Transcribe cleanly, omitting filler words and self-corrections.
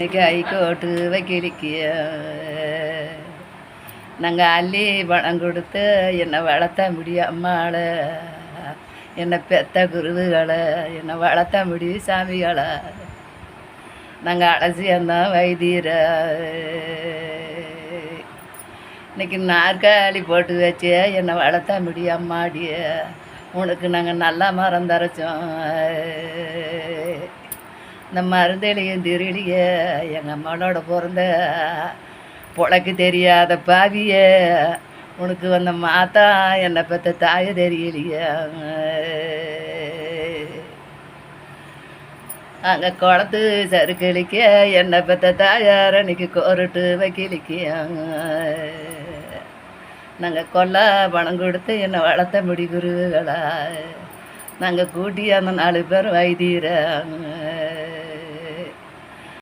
High court வக்கீலுக்கிய நாங்கள் அள்ளி பணம் கொடுத்து என்னை வளர்த்த முடியாமல என்னை பெத்த குருவுகளை என்னை வளர்த்த முடியும் சாமிகளை நாங்கள் அலசியந்தான் வைத்தீர இன்னைக்கு நாற்காலி போட்டு வச்சு என்னை வளர்த்த முடியாமாடிய உனக்கு நாங்கள் நல்லா மரம் தரைச்சோம். இந்த மருந்தெளியும் திருளிய எங்கள் அம்மாவோட பிறந்த பொழைக்கு தெரியாத பாவிய உனக்கு வந்த மாத்தா என்னை பெற்ற தாய தெரியலைய. அங்கே குளத்து சறுக்களிக்க என்னை பெற்ற தாயார் அன்னைக்கு கோரிட்டு வைக்கலிக்க நாங்கள் கொல்லா பணம் கொடுத்து என்னை வளர்த்த முடி குருவுகளா நாங்கள் கூட்டி அந்த 4 பேர் வைத்தீர